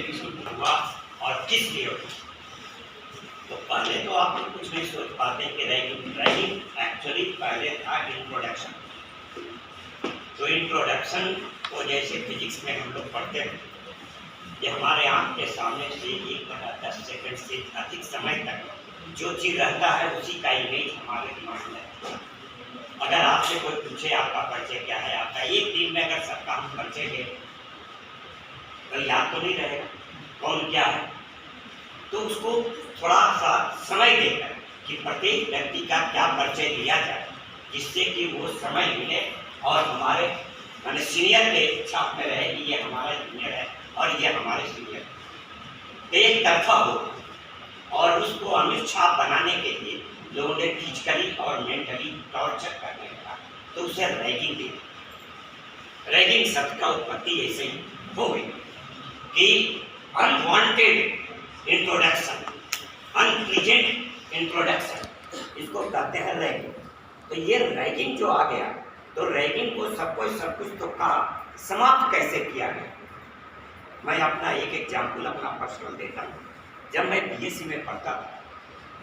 कैसे शुरू हुआ और किस लिए हुआ। तो पहले तो आप लोग कुछ नहीं सोच पाते कि रैगिंग एक्चुअली पहले था इंट्रोडक्शन। तो इंट्रोडक्शन को जैसे फिजिक्स में हम लोग पढ़ते हैं, ये हमारे आँख के सामने से 10 सेकंड से अधिक समय तक जो चीज़ रहता है उसी का इमेज हमारे दिमाग में रहता है। अगर आपसे कोई पूछे आपका परिचय क्या है, आपका एक दिन में अगर सबका हम परिचय दें तो याद तो नहीं रहेगा कौन क्या है। तो उसको थोड़ा सा समय देकर कि प्रत्येक व्यक्ति का क्या परिचय दिया जाए, जिससे कि वो समय मिले और हमारे माने सीनियर के छाप में रहे कि ये हमारा जूनियर है और ये हमारे सीनियर है, एक तरफा हो। और उसको अमित छाप बनाने के लिए लोगों ने फिजिकली और मेंटली टॉर्चर करने लगा, तो उसे रैगिंग दी। रैगिंग शब्द का उत्पत्ति ऐसे ही हो गई कि अनवांटेड इंट्रोडक्शन, अनप्लीजेंट इंट्रोडक्शन, इसको कहते हैं रैगिंग। तो ये रैगिंग जो आ गया, तो रैगिंग को सब कुछ तो कहा, समाप्त कैसे किया गया। मैं अपना एक एग्जाम्पल अपना पर्सनल देता हूँ। जब मैं बीएससी में पढ़ता था,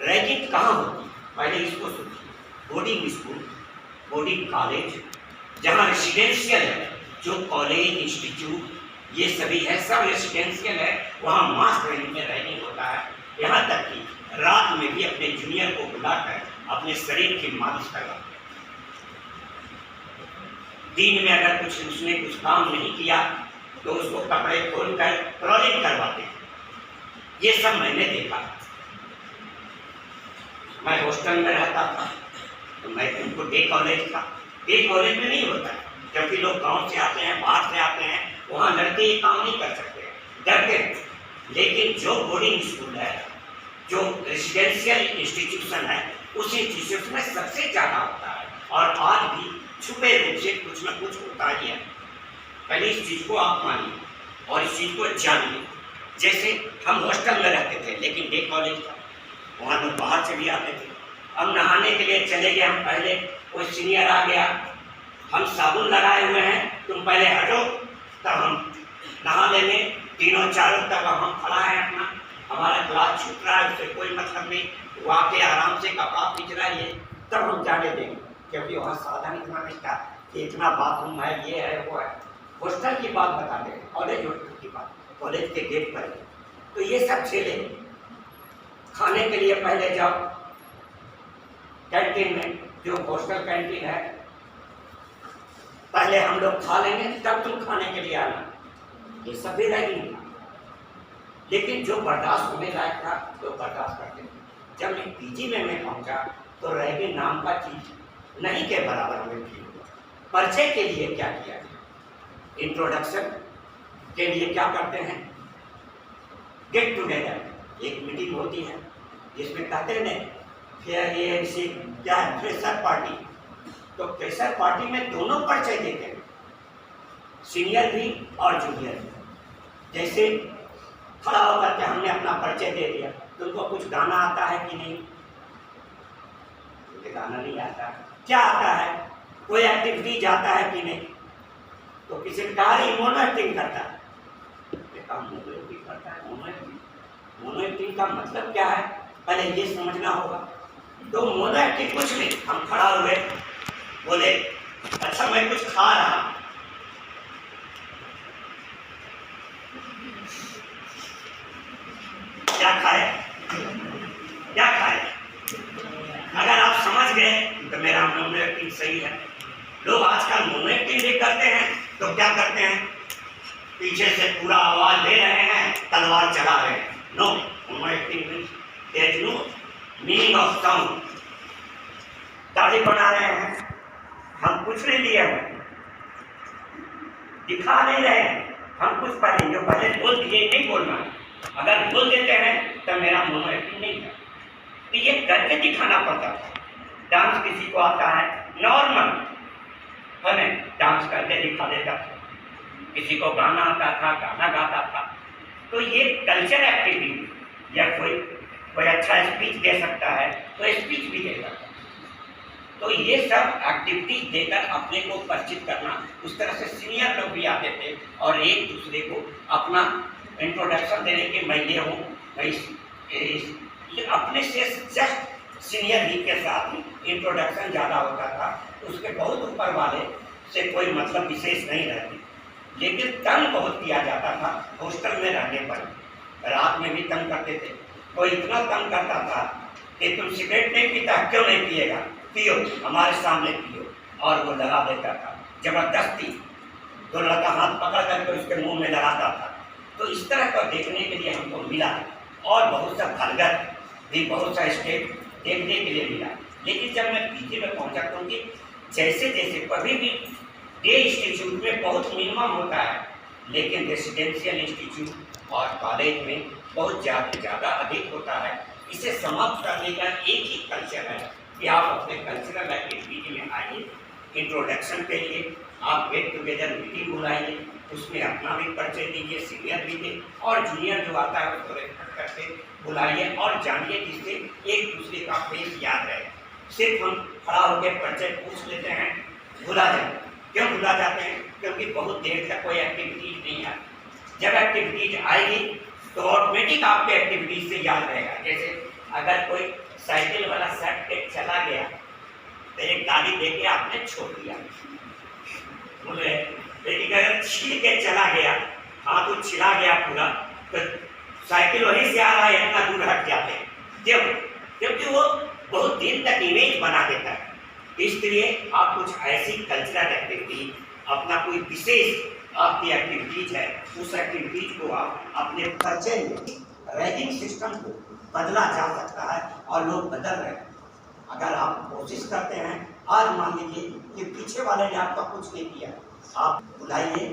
रैगिंग कहाँ होती, पहले इसको सोचिए। बोर्डिंग स्कूल, बोर्डिंग कॉलेज, जहाँ रेसिडेंशियल है, जो कॉलेज इंस्टीट्यूट ये सभी है, सब रेसिडेंशियल है, वहाँ मास ट्रेनिंग में रैगिंग होता है। यहाँ तक कि रात में भी अपने जूनियर को बुलाकर अपने शरीर की मालिश करवाते हैं। दिन में अगर उसने कुछ काम नहीं किया तो उसको कपड़े खोलकर ट्रॉलिंग करवाते हैं। ये सब मैंने देखा। मैं हॉस्टल में रहता था, तो मैं उनको डे कॉलेज था। डे कॉलेज में नहीं होता, क्योंकि लोग गांव से आते हैं, बाहर से आते हैं, वहाँ लड़के ये काम नहीं कर सकते, डरते हैं। लेकिन जो बोर्डिंग स्कूल है, जो रेसिडेंशियल इंस्टीट्यूशन है, उस इंस्टीट्यूशन में सबसे ज़्यादा होता है। और आज भी छुपे रूप से कुछ न कुछ होता ही है। पहले इस चीज़ को आप मानिए और इस चीज़ को जानिए। जैसे हम हॉस्टल में रहते थे, लेकिन डे कॉलेज था, वहाँ लोग बाहर से भी आते थे। अब नहाने के लिए चले गए हम, पहले कोई सीनियर आ गया, हम साबुन लगाए हुए हैं, तुम पहले हटो, तब हम नहा लेंगे। तीनों चारों तक हम खड़ा है अपना, हमारा क्लास छूट रहा है, उससे कोई मतलब नहीं, वो आके आराम से कपड़ा खींच रहा है, तब हम जाने देंगे, क्योंकि वहाँ साधन इतना नहीं था कि इतना बाथरूम है, ये है, वो है। हॉस्टल की बात बता दें, कॉलेज हॉस्टल की बात, कॉलेज के गेट पर। तो ये सब चले। खाने के लिए पहले जाओ कैंटीन में, जो हॉस्टल कैंटीन है, पहले हम लोग खा लेंगे तब तुम खाने के लिए आना। ये सब भी रैगिंग था, लेकिन जो बर्दाश्त होने लायक था तो बर्दाश्त करते थे। जब मैं पीजी में मैं पहुंचा तो रैगिंग नाम का चीज नहीं के बराबर हमें फील हुआ। परिचय के लिए क्या किया, इंट्रोडक्शन के लिए क्या करते हैं, गेट टुगेदर, एक मीटिंग होती है जिसमें कहते हैं फिर ये क्या है, फ्रेशर पार्टी। तो फ्रेशर पार्टी में दोनों परिचय देते हैं, सीनियर भी और जूनियर भी। जैसे खड़ा होकर के हमने अपना परिचय दे दिया, तुमको कुछ गाना आता है कि नहीं, मुझे गाना नहीं आता। क्या आता है, कोई एक्टिविटी जाता है कि नहीं, तो किसी ने कहा मोनो एक्टिंग करता है, मोनो एक्टिंग करता है। मोनो एक्टिंग का मतलब क्या है, पहले ये समझना होगा। तो मोनो एक्टिंग कुछ नहीं, हम खड़ा हुए, बोले अच्छा मैं कुछ खा रहा, क्या खाए, क्या खाए। अगर आप समझ गए तो मेरा मोनो एक्टिंग सही है। लोग आजकल मोनो एक्टिंग भी करते हैं, तो क्या करते हैं, पीछे से पूरा आवाज दे रहे हैं, तलवार चला रहे हैं। No, mono acting there is no meaning of sound. दाढ़ी बना रहे हैं, हम कुछ नहीं लिए हैं, दिखा नहीं रहे हैं, हम कुछ पहले जो पहले बोल दिए नहीं बोलना। अगर बोल देते हैं तो मेरा मोनो एक्टिंग नहीं है। तो ये करके दिखाना पड़ता था। डांस किसी को आता है, नॉर्मल हमें डांस करके दिखा देता था, किसी को गाना आता था, गाना गाता था। तो ये कल्चर एक्टिविटी, या कोई अच्छा स्पीच दे सकता है तो स्पीच भी दे सकता है। तो ये सब एक्टिविटीज देकर अपने को परिचित करना, उस तरह से सीनियर लोग भी आते थे और एक दूसरे को अपना इंट्रोडक्शन देने के मैं ये हूँ, ये अपने से जस्ट सीनियर ही के साथ इंट्रोडक्शन ज़्यादा होता था, उसके बहुत ऊपर वाले से कोई मतलब विशेष नहीं रहती, लेकिन तंग बहुत किया जाता था। हॉस्टल में रहने पर रात में भी तंग करते थे। कोई इतना तंग करता था कि तुम सिगरेट नहीं पीता, क्यों नहीं पिएगा, पियो, हमारे सामने पियो, और वो लगा देता था जबरदस्ती। तो लड़का हाथ पकड़ करके उसके मुंह में लगाता था। तो इस तरह का देखने के लिए हमको मिला, और बहुत सा भलगर भी बहुत सा स्टेप देखने के लिए मिला। लेकिन जब मैं पीछे में पहुंचा, क्योंकि जैसे जैसे कभी भी डे इंस्टीट्यूट में बहुत मिनिमम होता है, लेकिन रेसिडेंशियल इंस्टीट्यूट और कॉलेज में बहुत ज़्यादा अधिक होता है। इसे समाप्त करने का एक ही कल्चर है कि आप अपने कल्चरल एक्टिविटी में आइए। इंट्रोडक्शन के लिए आप गेट टुगेदर मीटिंग बुलाइए, उसमें अपना भी परिचय दीजिए, सीनियर भी दे, और जूनियर जो आता है उसको रेस्पेक्ट करके बुलाइए, और जानिए जिससे एक दूसरे का फेस याद रहे। सिर्फ हम खड़ा होकर परिचय पूछ लेते हैं, भुला जाते। क्यों भुला जाते हैं? क्योंकि बहुत देर तक कोई एक्टिविटीज नहीं आती। जब एक्टिविटीज आएगी तो ऑटोमेटिक आपके एक्टिविटीज से याद रहेगा। जैसे अगर कोई साइकिल वाला सर्टिफिकेट चला गया तो एक गाड़ी देके आपने छोड़ दिया, बोले, लेकिन अगर छील के चला गया, हाँ तो छिला गया पूरा, तो साइकिल वहीं से आ रहा है, इतना दूर हट जाते हैं। क्यों? क्योंकि वो बहुत दिन तक इमेज बना देता है। इसलिए आप कुछ ऐसी कल्चरल एक्टिविटी, अपना कोई विशेष आपकी एक्टिविटीज है, उस एक्टिविटीज को आप अपने परिचय में रैगिंग सिस्टम को बदला जा सकता है, और लोग बदल रहे हैं। अगर आप कोशिश करते हैं, आज मान लीजिए कि पीछे वाले ने आपका कुछ नहीं किया, आप बुलाइए,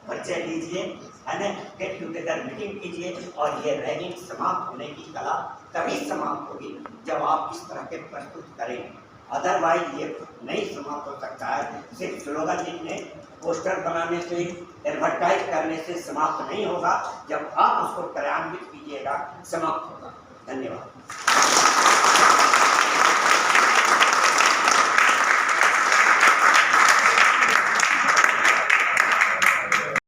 परिचय लीजिए, है ना, गेट टुगेदर मीटिंग कीजिए, और ये रैगिंग समाप्त होने की कला तभी समाप्त होगी जब आप इस तरह के प्रस्तुत करेंगे। अदरवाइज ये नहीं समाप्त हो सकता है। सिर्फ स्लोगन लिखने, पोस्टर बनाने से, एडवर्टाइज करने से समाप्त नहीं होगा। जब आप उसको क्रियान्वित कीजिएगा, समाप्त होगा। धन्यवाद।